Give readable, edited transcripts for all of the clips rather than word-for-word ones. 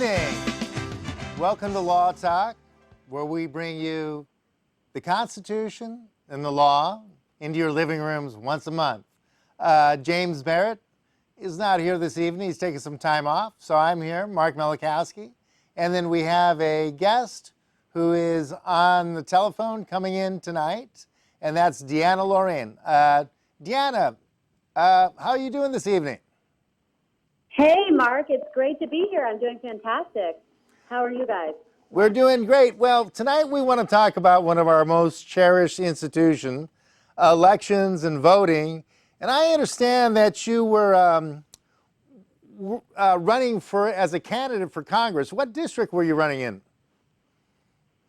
evening. Welcome to Law Talk, where we bring you the Constitution and the law into your living rooms once a month. James Barrett is not here this evening. He's taking some time off, so I'm here, Mark Melikowski. And then we have a guest who is on the telephone coming in tonight, and that's DeAnna Loraine. DeAnna, how are you doing this evening? Hey, Mark, it's great to be here. I'm doing fantastic. How are you guys? We're doing great. Well, tonight we want to talk about one of our most cherished institutions, elections and voting. And I understand that you were running as a candidate for Congress. What district were you running in?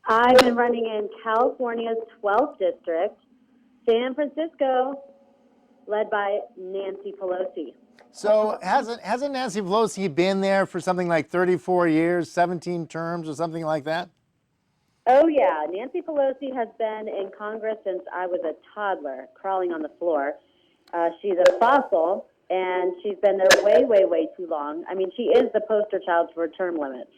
I've been running in California's 12th district, San Francisco, led by Nancy Pelosi. So hasn't Nancy Pelosi been there for something like 34 years, 17 terms or something like that? Oh, yeah. Nancy Pelosi has been in Congress since I was a toddler, crawling on the floor. She's a fossil, and she's been there way, way, way too long. I mean, she is the poster child for term limits.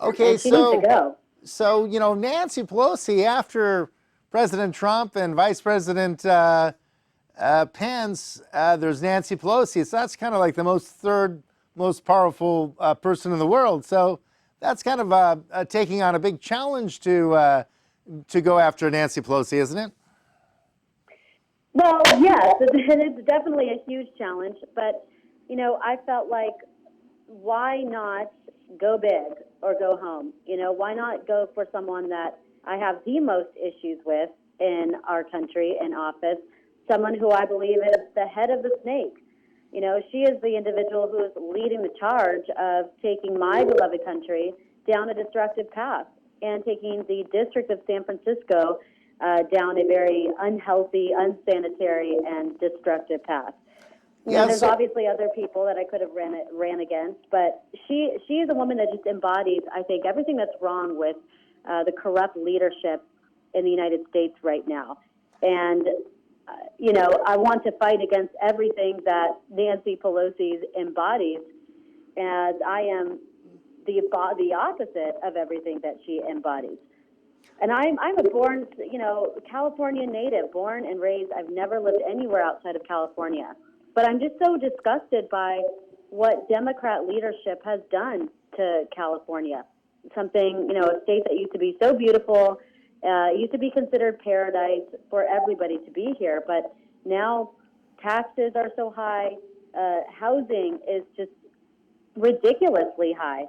Okay, and she needs to go. So, you know, Nancy Pelosi, after President Trump and Vice President Pence, there's Nancy Pelosi. So that's kind of like the third most powerful person in the world. So that's kind of taking on a big challenge to go after Nancy Pelosi, isn't it? Well, yes, it's definitely a huge challenge. But, you know, I felt like, why not go big or go home? You know, why not go for someone that I have the most issues with in our country in office, someone who I believe is the head of the snake. You know, she is the individual who is leading the charge of taking my beloved country down a destructive path and taking the District of San Francisco down a very unhealthy, unsanitary, and destructive path. You know, there's obviously other people that I could have ran against, but she is a woman that just embodies, I think, everything that's wrong with the corrupt leadership in the United States right now. And you know, I want to fight against everything that Nancy Pelosi embodies, as I am the opposite of everything that she embodies. And I'm a born, you know, California native, born and raised. I've never lived anywhere outside of California. But I'm just so disgusted by what Democrat leadership has done to California. Something, you know, a state that used to be so beautiful, used to be considered paradise for everybody to be here. But now taxes are so high, housing is just ridiculously high.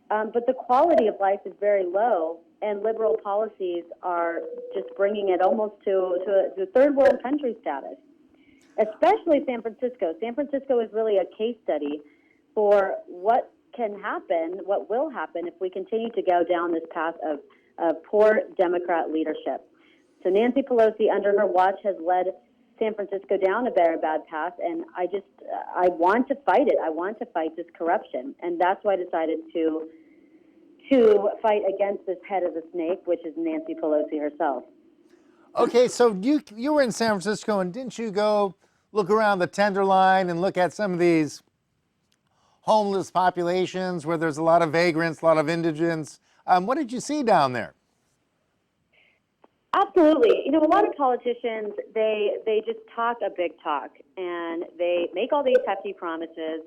But the quality of life is very low, and liberal policies are just bringing it almost to third world country status, especially San Francisco. San Francisco is really a case study for what can happen, what will happen if we continue to go down this path of poor Democrat leadership. So Nancy Pelosi, under her watch, has led San Francisco down a very bad path, and I want to fight it. I want to fight this corruption, and that's why I decided to fight against this head of the snake, which is Nancy Pelosi herself. Okay, so you were in San Francisco, and didn't you go look around the Tenderloin and look at some of these homeless populations where there's a lot of vagrants, a lot of indigents? What did you see down there? Absolutely. You know, a lot of politicians, they just talk a big talk, and they make all these hefty promises.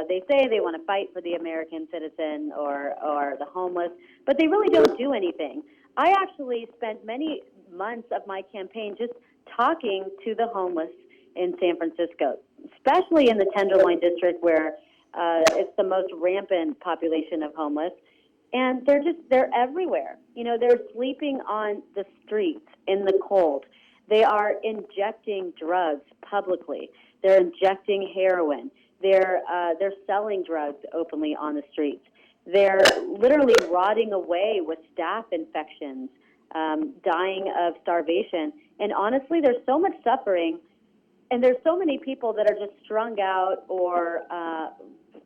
They say they want to fight for the American citizen or the homeless, but they really don't do anything. I actually spent many months of my campaign just talking to the homeless in San Francisco, especially in the Tenderloin district where it's the most rampant population of homeless. And they're everywhere. You know, they're sleeping on the streets in the cold. They are injecting drugs publicly. They're injecting heroin. They're selling drugs openly on the streets. They're literally rotting away with staph infections, dying of starvation. And honestly, there's so much suffering, and there's so many people that are just strung out or,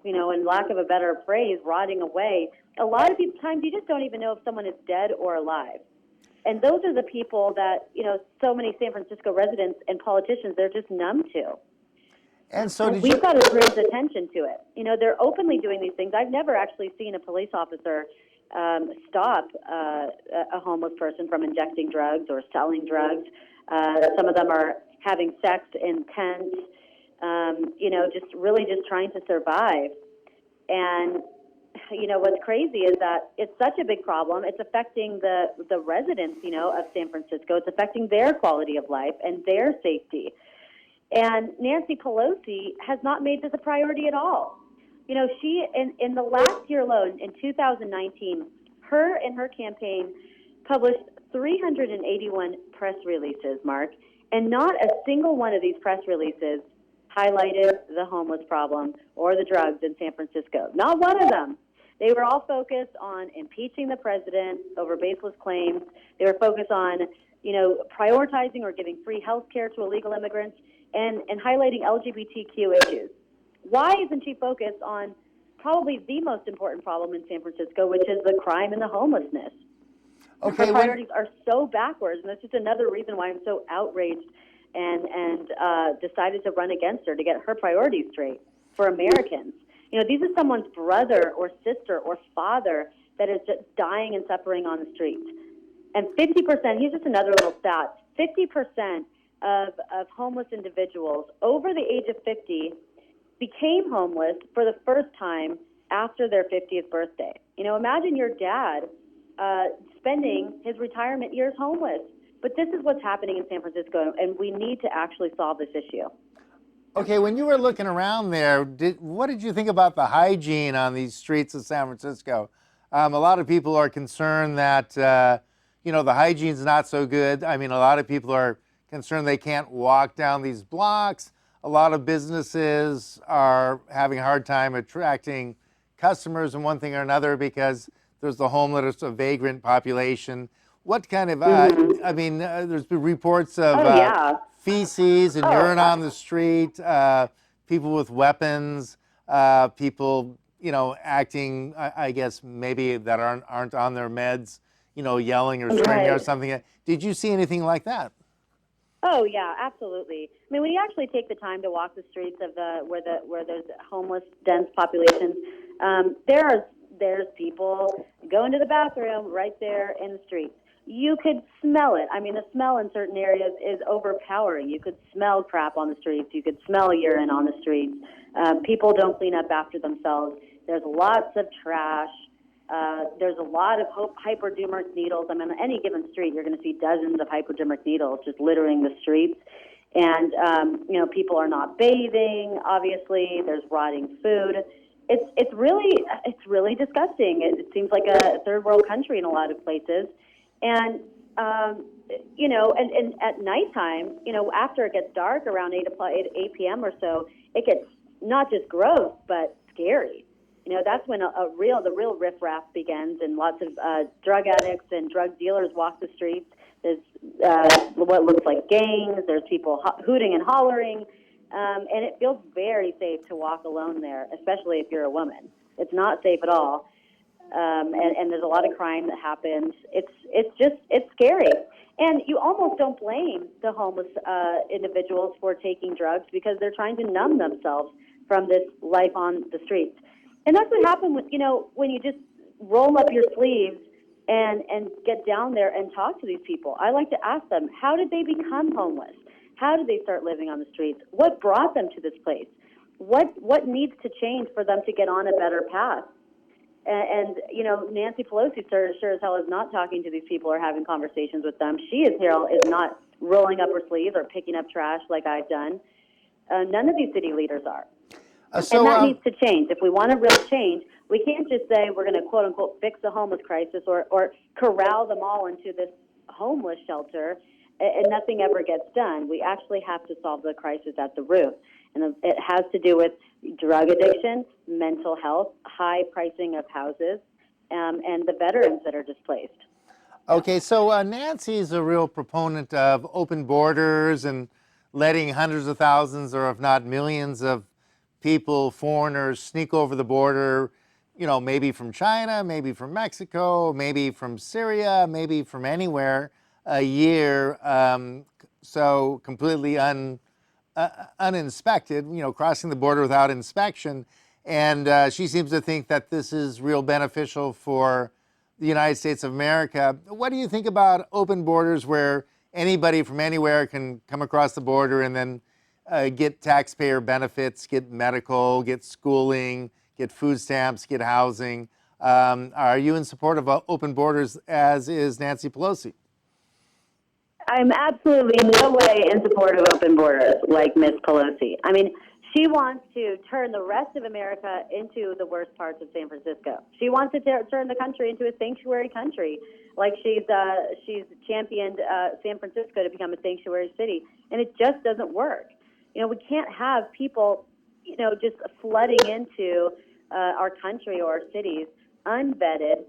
you know, in lack of a better phrase, rotting away. A lot of times you just don't even know if someone is dead or alive. And those are the people that, you know, so many San Francisco residents and politicians, they're just numb to. And so And we've got to raise attention to it. You know, they're openly doing these things. I've never actually seen a police officer stop a homeless person from injecting drugs or selling drugs. Some of them are having sex in tents, you know, just really just trying to survive. And, you know, what's crazy is that it's such a big problem. It's affecting the residents, you know, of San Francisco. It's affecting their quality of life and their safety. And Nancy Pelosi has not made this a priority at all. You know, she, in the last year alone, in 2019, her and her campaign published 381 press releases, Mark, and not a single one of these press releases highlighted the homeless problem or the drugs in San Francisco. Not one of them. They were all focused on impeaching the president over baseless claims. They were focused on, you know, prioritizing or giving free health care to illegal immigrants and highlighting LGBTQ issues. Why isn't she focused on probably the most important problem in San Francisco, which is the crime and the homelessness? Okay, her priorities are so backwards, and that's just another reason why I'm so outraged and decided to run against her, to get her priorities straight for Americans. You know, these are someone's brother or sister or father that is just dying and suffering on the streets. And 50%, here's just another little stat, 50% of homeless individuals over the age of 50 became homeless for the first time after their 50th birthday. You know, imagine your dad spending his retirement years homeless. But this is what's happening in San Francisco, and we need to actually solve this issue. Okay, when you were looking around there, what did you think about the hygiene on these streets of San Francisco? A lot of people are concerned that, you know, the hygiene's not so good. I mean, a lot of people are concerned they can't walk down these blocks. A lot of businesses are having a hard time attracting customers in one thing or another because there's the homeless, a vagrant population. What kind of, I mean, there's been reports of feces and urine on the street, people with weapons, people, you know, acting, I guess, maybe that aren't on their meds, you know, yelling or screaming or something. Did you see anything like that? Oh yeah, absolutely. I mean, when you actually take the time to walk the streets of where there's homeless, dense populations, there's people going to the bathroom right there in the streets. You could smell it. I mean, the smell in certain areas is overpowering. You could smell crap on the streets. You could smell urine on the streets. People don't clean up after themselves. There's lots of trash. There's a lot of hypodermic needles. I mean, on any given street, you're going to see dozens of hypodermic needles just littering the streets. And, you know, people are not bathing, obviously. There's rotting food. It's really disgusting. It seems like a third world country in a lot of places. And, you know, and at nighttime, you know, after it gets dark around 8 p.m. or so, it gets not just gross, but scary. You know, that's when the real riffraff begins, and lots of drug addicts and drug dealers walk the streets. There's what looks like gangs. There's people hooting and hollering, and it feels very safe to walk alone there, especially if you're a woman. It's not safe at all. And there's a lot of crime that happens. It's scary. And you almost don't blame the homeless individuals for taking drugs because they're trying to numb themselves from this life on the streets. And that's what happened with, you know, when you just roll up your sleeves and get down there and talk to these people. I like to ask them, how did they become homeless? How did they start living on the streets? What brought them to this place? What needs to change for them to get on a better path? And you know, Nancy Pelosi sure as hell is not talking to these people or having conversations with them. She is not rolling up her sleeves or picking up trash like I've done. None of these city leaders are. And that needs to change. If we want a real change, we can't just say we're going to, quote unquote, fix the homeless crisis or corral them all into this homeless shelter and nothing ever gets done. We actually have to solve the crisis at the root. And it has to do with drug addiction, mental health, high pricing of houses, and the veterans that are displaced. Okay, so Nancy's a real proponent of open borders and letting hundreds of thousands, or if not millions of people, foreigners, sneak over the border, you know, maybe from China, maybe from Mexico, maybe from Syria, maybe from anywhere a year. So completely uninspected, crossing the border without inspection. And she seems to think that this is real beneficial for the United States of America. What do you think about open borders where anybody from anywhere can come across the border and then get taxpayer benefits, get medical, get schooling, get food stamps, get housing? Are you in support of open borders, as is Nancy Pelosi? I'm absolutely no way in support of open borders like Ms. Pelosi. I mean, she wants to turn the rest of America into the worst parts of San Francisco. She wants to turn the country into a sanctuary country, like she's championed San Francisco to become a sanctuary city, and it just doesn't work. We can't have people, just flooding into our country or our cities unvetted.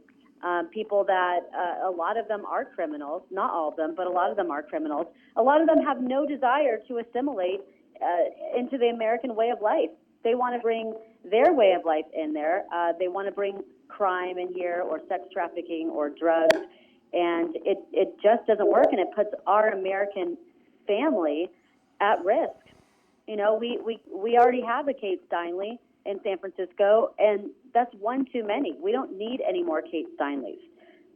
People that a lot of them are criminals, not all of them, but a lot of them are criminals. A lot of them have no desire to assimilate into the American way of life. They want to bring their way of life in there. They want to bring crime in here, or sex trafficking, or drugs, and it just doesn't work, and it puts our American family at risk. We already have a Kate Steinle in San Francisco, and that's one too many. We don't need any more Kate Steinles.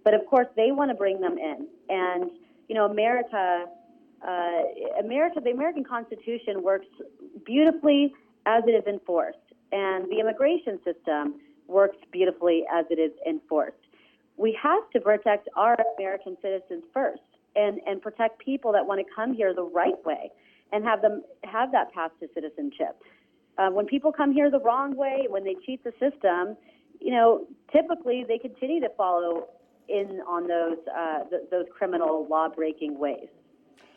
But of course, they want to bring them in. And, America, the American Constitution works beautifully as it is enforced. And the immigration system works beautifully as it is enforced. We have to protect our American citizens first, and protect people that want to come here the right way and have them have that path to citizenship. When people come here the wrong way, when they cheat the system, typically they continue to follow in on those criminal law-breaking ways.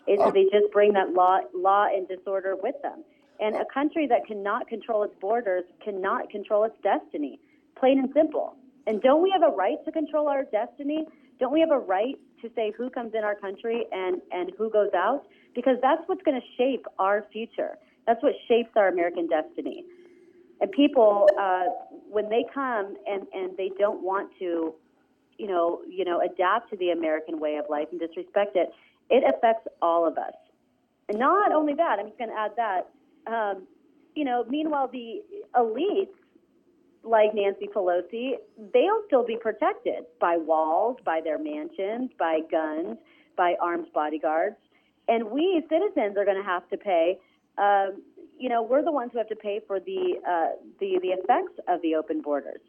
They just bring that law and disorder with them. And a country that cannot control its borders cannot control its destiny, plain and simple. And don't we have a right to control our destiny? Don't we have a right to say who comes in our country and who goes out? Because that's what's going to shape our future. That's what shapes our American destiny. And people, when they come and they don't want to, adapt to the American way of life and disrespect it, it affects all of us. And not only that, I'm just going to add that, meanwhile, the elites, like Nancy Pelosi, they'll still be protected by walls, by their mansions, by guns, by armed bodyguards. And we citizens are going to have to pay. We're the ones who have to pay for the effects of the open borders,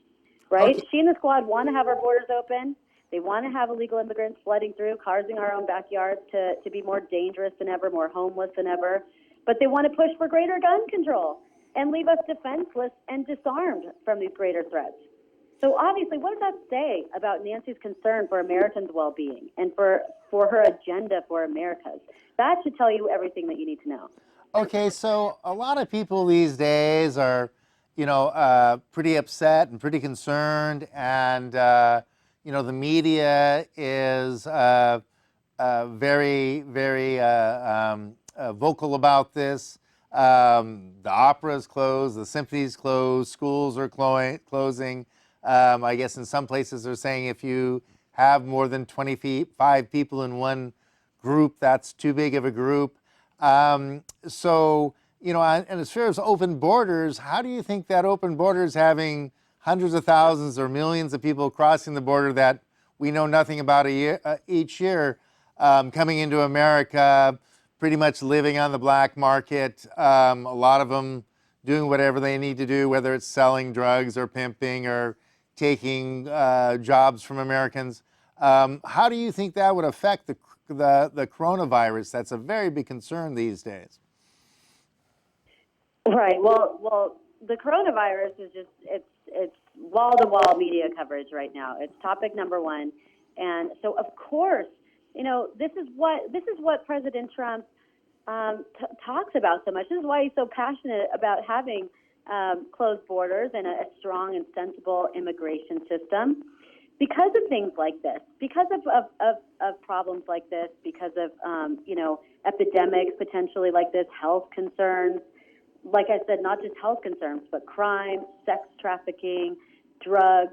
right? Okay. She and the squad want to have our borders open. They want to have illegal immigrants flooding through, causing our own backyards to be more dangerous than ever, more homeless than ever. But they want to push for greater gun control and leave us defenseless and disarmed from these greater threats. So obviously, what does that say about Nancy's concern for Americans' well-being and for her agenda for America's? That should tell you everything that you need to know. Okay, so a lot of people these days are, pretty upset and pretty concerned, and the media is very, very vocal about this. The opera's closed, the symphony's closed, schools are closing. I guess in some places they're saying if you have more than 25 people in one group, that's too big of a group. And as far as open borders, how do you think that open borders, having hundreds of thousands or millions of people crossing the border that we know nothing about each year, coming into America, pretty much living on the black market, a lot of them doing whatever they need to do, whether it's selling drugs or pimping or taking jobs from Americans. How do you think that would affect the coronavirus? That's a very big concern these days. Right. Well, the coronavirus is just it's wall-to-wall media coverage right now. It's topic number one, and so of course, this is what President Trump talks about so much. This is why he's so passionate about having closed borders and a strong and sensible immigration system, because of things like this, because of problems like this, because of epidemics potentially like this, health concerns. Like I said, not just health concerns, but crime, sex trafficking, drugs.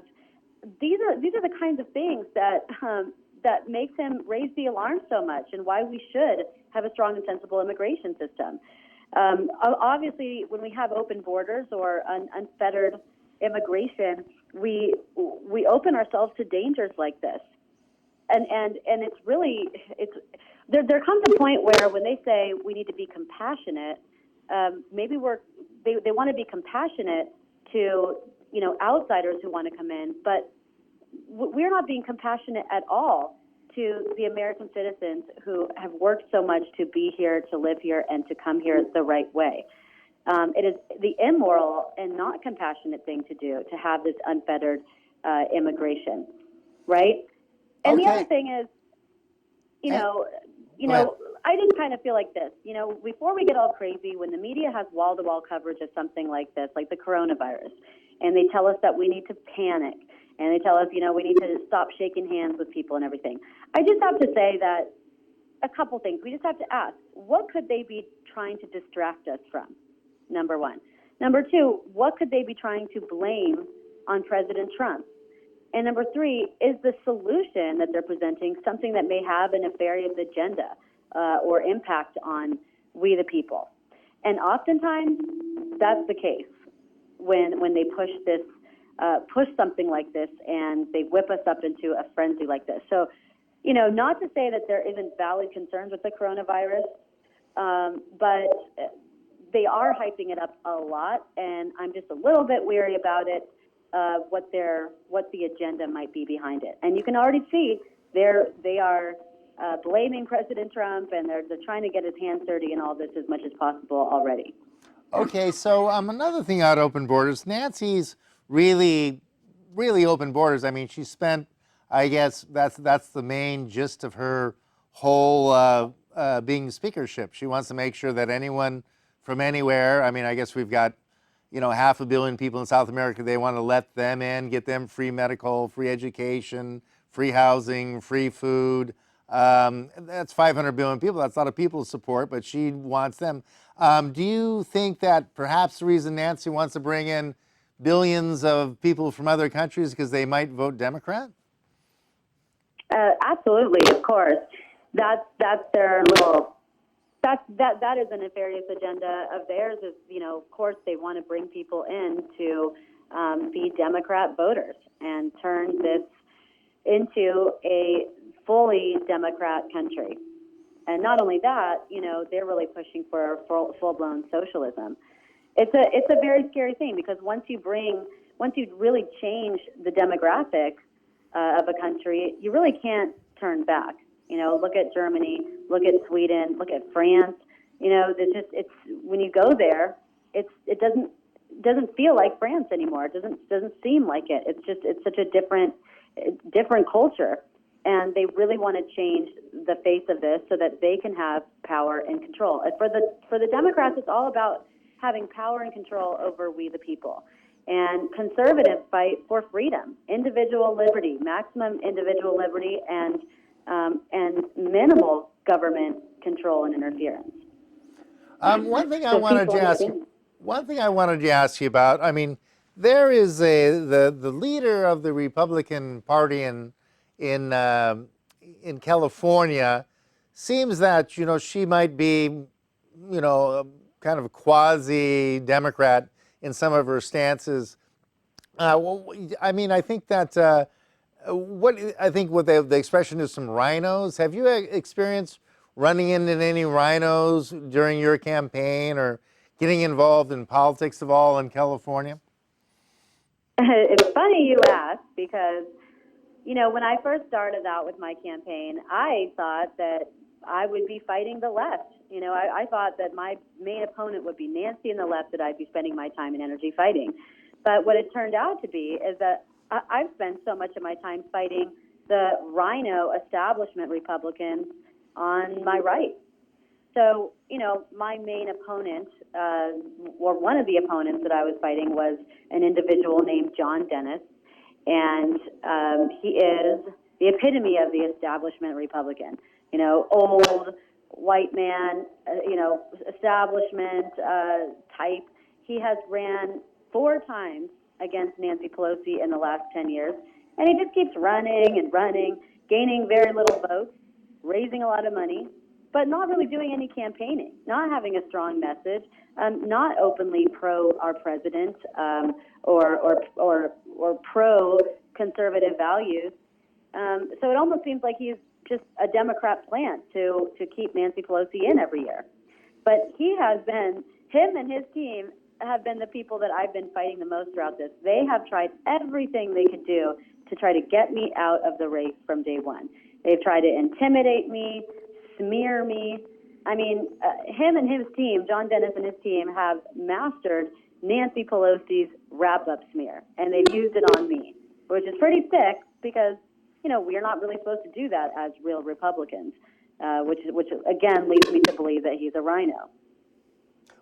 These are the kinds of things that makes him raise the alarm so much, and why we should have a strong and sensible immigration system. Obviously, when we have open borders or unfettered immigration, we open ourselves to dangers like this. And it's really, there comes a point where when they say we need to be compassionate, maybe they want to be compassionate to, outsiders who want to come in, but we're not being compassionate at all to the American citizens who have worked so much to be here, to live here, and to come here the right way. It is the immoral and not compassionate thing to do to have this unfettered immigration, right? And the other thing is, I just kind of feel like this. Before we get all crazy, when the media has wall-to-wall coverage of something like this, like the coronavirus, and they tell us that we need to panic, and they tell us, we need to stop shaking hands with people and everything. I just have to say that a couple things. We just have to ask, what could they be trying to distract us from? Number one. Number two, what could they be trying to blame on President Trump? And number three, is the solution that they're presenting something that may have a nefarious agenda or impact on we the people? And oftentimes, that's the case when they push something like this and they whip us up into a frenzy like this. So, not to say that there isn't valid concerns with the coronavirus, but they are hyping it up a lot, and I'm just a little bit weary about it. What the agenda might be behind it, and you can already see they are blaming President Trump, and they're trying to get his hands dirty in all this as much as possible already. Okay, so another thing about open borders, Nancy's really open borders. I mean, she spent, I guess that's the main gist of her whole being speakership. She wants to make sure that anyone from anywhere. I mean, I guess we've got 500 million people in South America. They want to let them in, get them free medical, free education, free housing, free food. That's 500 billion people. That's a lot of people to support, but she wants them. Do you think that perhaps the reason Nancy wants to bring in billions of people from other countries because they might vote Democrat? Absolutely, of course. That's their little. That is a nefarious agenda of theirs. Is of course they want to bring people in to be Democrat voters and turn this into a fully Democrat country. And not only that, they're really pushing for full-blown socialism. It's a very scary thing because once you really change the demographics of a country, you really can't turn back. Look at Germany, look at Sweden, look at France. It's when you go there, it doesn't feel like France anymore. It doesn't seem like it. It's such a different culture, and they really want to change the face of this so that they can have power and control. And for the Democrats, it's all about having power and control over we the people. And conservatives fight for freedom, individual liberty, maximum individual liberty, and minimal government control and interference. One thing I wanted to ask you about. I mean, there is the leader of the Republican Party in California. Seems that she might be kind of a quasi Democrat in some of her stances. I mean, I think that. What the expression is some rhinos. Have you experienced running into any rhinos during your campaign or getting involved in politics at all in California? It's funny you ask because, when I first started out with my campaign, I thought that I would be fighting the left. I thought that my main opponent would be Nancy and the left, that I'd be spending my time and energy fighting. But what it turned out to be is that I've spent so much of my time fighting the rhino establishment Republicans on my right. So, my main opponent, or one of the opponents that I was fighting, was an individual named John Dennis, and he is the epitome of the establishment Republican. Old white man, establishment type. He has ran 4 times against Nancy Pelosi in the last 10 years. And he just keeps running and running, gaining very little votes, raising a lot of money, but not really doing any campaigning, not having a strong message, not openly pro our president, or pro conservative values. So it almost seems like he's just a Democrat plant to keep Nancy Pelosi in every year. But him and his team have been the people that I've been fighting the most throughout this. They have tried everything they could do to try to get me out of the race from day one. They've tried to intimidate me, smear me. I mean, him and his team, John Dennis and his team, have mastered Nancy Pelosi's wrap-up smear, and they've used it on me, which is pretty sick because, we're not really supposed to do that as real Republicans, which again leads me to believe that he's a rhino.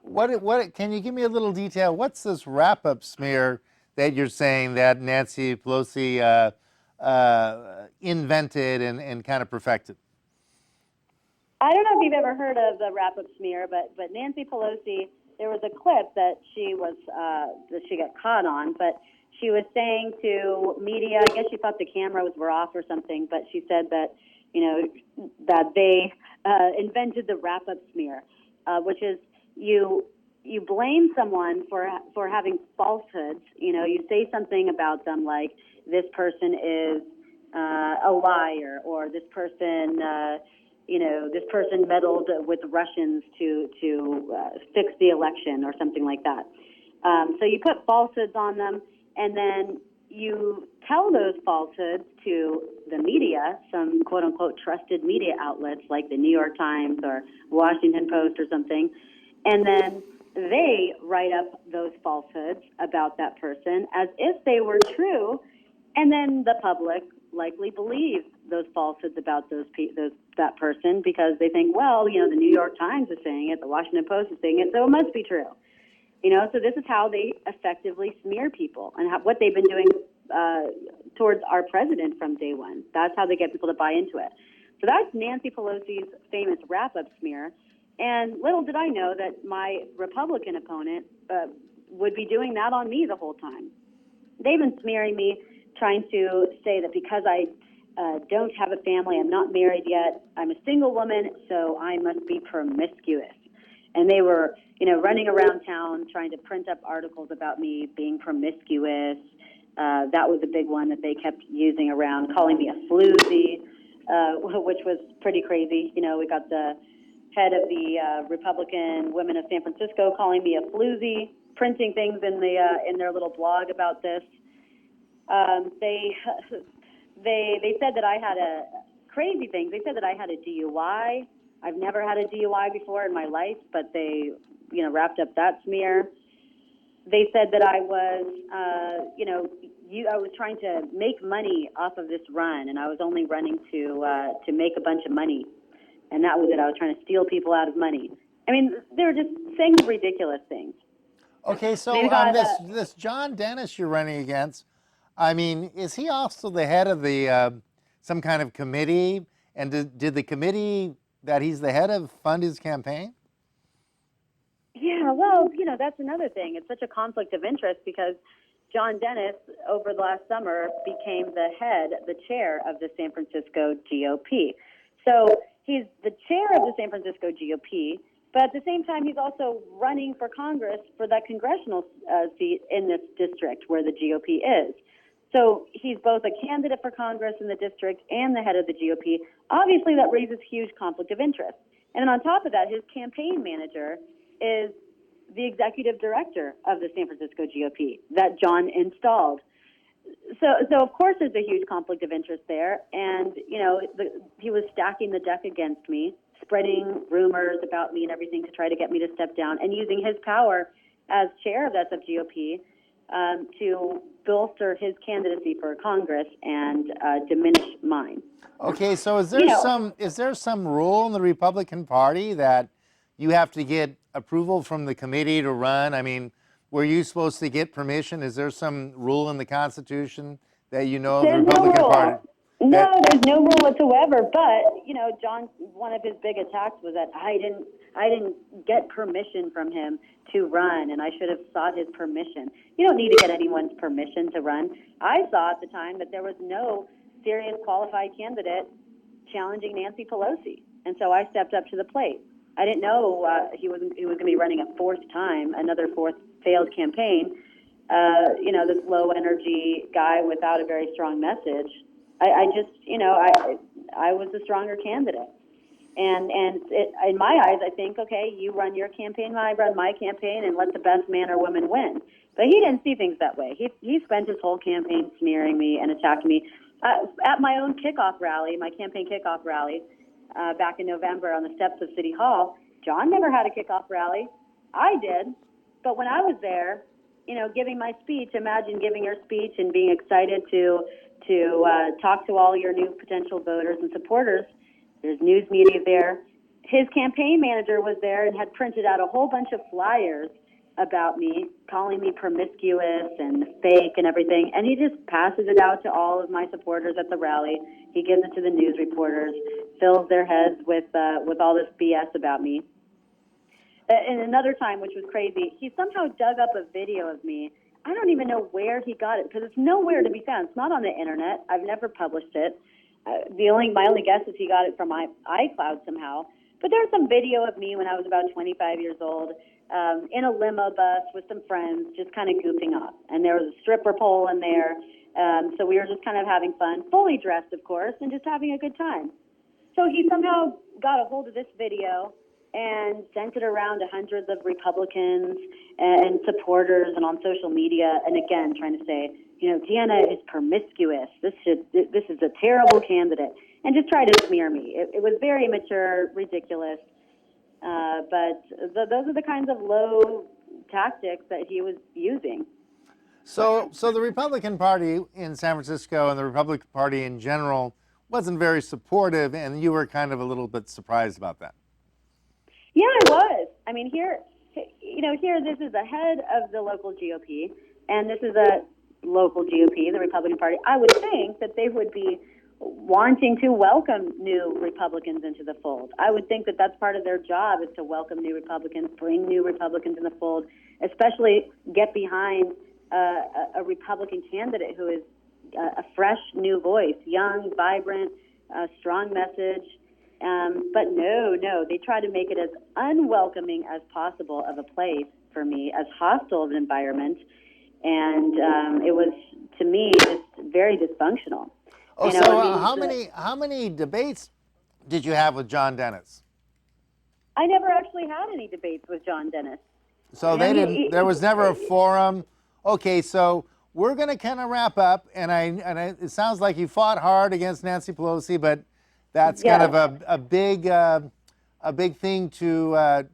What can you give me a little detail? What's this wrap-up smear that you're saying that Nancy Pelosi invented and kind of perfected? I don't know if you've ever heard of the wrap-up smear, but Nancy Pelosi, there was a clip that she got caught on, but she was saying to media, I guess she thought the cameras were off or something, but she said that, that they invented the wrap-up smear, which is you blame someone for having falsehoods. You say something about them like this person is a liar, or this person this person meddled with Russians to fix the election or something like that. So you put falsehoods on them, and then you tell those falsehoods to the media, some quote-unquote trusted media outlets like the New York Times or Washington Post or something, and then they write up those falsehoods about that person as if they were true, and then the public likely believes those falsehoods about that person because they think, well, the New York Times is saying it, the Washington Post is saying it, so it must be true. So this is how they effectively smear people, and what they've been doing towards our president from day one. That's how they get people to buy into it. So that's Nancy Pelosi's famous wrap-up smear. And little did I know that my Republican opponent would be doing that on me the whole time. They've been smearing me, trying to say that because I don't have a family, I'm not married yet, I'm a single woman, so I must be promiscuous. And they were, running around town trying to print up articles about me being promiscuous. That was a big one that they kept using around, calling me a floozy, which was pretty crazy. We got the head of the Republican Women of San Francisco calling me a floozy, printing things in their little blog about this. They said that I had crazy things. They said that I had a DUI. I've never had a DUI before in my life, but they, wrapped up that smear. They said that I was, I was trying to make money off of this run, and I was only running to make a bunch of money, and that was it. I was trying to steal people out of money. I mean, they were just saying ridiculous things. Okay, so this John Dennis you're running against, I mean, is he also the head of the some kind of committee? And did the committee that he's the head of fund his campaign? Yeah, well, that's another thing. It's such a conflict of interest because John Dennis, over the last summer, became the chair of the San Francisco GOP. So he's the chair of the San Francisco GOP, but at the same time, he's also running for Congress for that congressional seat in this district where the GOP is. So he's both a candidate for Congress in the district and the head of the GOP. Obviously, that raises huge conflict of interest. And then on top of that, his campaign manager is the executive director of the San Francisco GOP that John installed. So of course, there's a huge conflict of interest there. And, he was stacking the deck against me, spreading rumors about me and everything to try to get me to step down, and using his power as chair of that GOP to bolster his candidacy for Congress and diminish mine. Okay, so is there some rule in the Republican Party that you have to get approval from the committee to run? I mean, were you supposed to get permission? Is there some rule in the Constitution that of the Republican Party? No, there's no rule whatsoever. But John, one of his big attacks was that I didn't get permission from him to run, and I should have sought his permission. You don't need to get anyone's permission to run. I saw at the time that there was no serious qualified candidate challenging Nancy Pelosi. And so I stepped up to the plate. I didn't know he was going to be running a fourth time, another fourth failed campaign. This low energy guy without a very strong message. I was the stronger candidate. And in my eyes, I think, okay, you run your campaign, I run my campaign, and let the best man or woman win. But he didn't see things that way. He spent his whole campaign smearing me and attacking me. At my own kickoff rally, my campaign kickoff rally, back in November on the steps of City Hall, John never had a kickoff rally. I did. But when I was there, giving my speech, imagine giving your speech and being excited to talk to all your new potential voters and supporters. There's news media there. His campaign manager was there and had printed out a whole bunch of flyers about me, calling me promiscuous and fake and everything. And he just passes it out to all of my supporters at the rally. He gives it to the news reporters, fills their heads with all this BS about me. And another time, which was crazy, he somehow dug up a video of me. I don't even know where he got it because it's nowhere to be found. It's not on the internet. I've never published it. My only guess is he got it from my iCloud somehow. But there's some video of me when I was about 25 years old in a limo bus with some friends, just kind of goofing off. And there was a stripper pole in there. So we were just kind of having fun, fully dressed, of course, and just having a good time. So he somehow got a hold of this video and sent it around to hundreds of Republicans and supporters and on social media. And again, trying to say, DeAnna is promiscuous. This is a terrible candidate, and just try to smear me. It was very immature, ridiculous. But those are the kinds of low tactics that he was using. So the Republican Party in San Francisco and the Republican Party in general wasn't very supportive, and you were kind of a little bit surprised about that. Yeah, I was. I mean, here, this is the head of the local GOP, and this is a local GOP, the Republican Party. I would think that they would be wanting to welcome new Republicans into the fold. I would think that that's part of their job, is to welcome new Republicans, bring new Republicans in the fold, especially get behind a Republican candidate who is a fresh new voice, young, vibrant, strong message. But no, they try to make it as unwelcoming as possible of a place for me, as hostile of an environment. And it was, to me, just very dysfunctional. Oh, how many debates did you have with John Dennis? I never actually had any debates with John Dennis. So there was never a forum. Okay, so we're going to kind of wrap up, and it sounds like you fought hard against Nancy Pelosi, but that's kind of a big thing to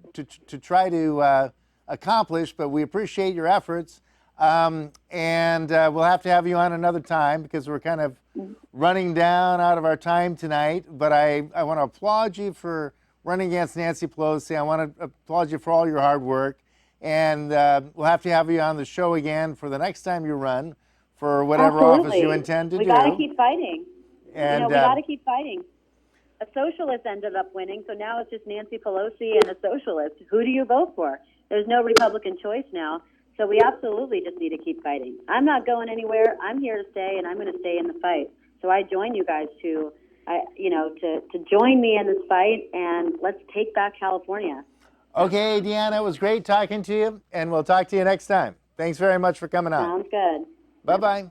try to accomplish. But we appreciate your efforts, and we'll have to have you on another time because we're kind of running down out of our time tonight. But I want to applaud you for running against Nancy Pelosi. I want to applaud you for all your hard work. And we'll have to have you on the show again for the next time you run for whatever office you intend to do. We got to keep fighting. And we got to keep fighting. A socialist ended up winning, so now it's just Nancy Pelosi and a socialist. Who do you vote for? There's no Republican choice now, so we absolutely just need to keep fighting. I'm not going anywhere. I'm here to stay, and I'm going to stay in the fight. So I join you guys to join me in this fight, and let's take back California. Okay, DeAnna, it was great talking to you, and we'll talk to you next time. Thanks very much for coming on. Sounds good. Bye-bye.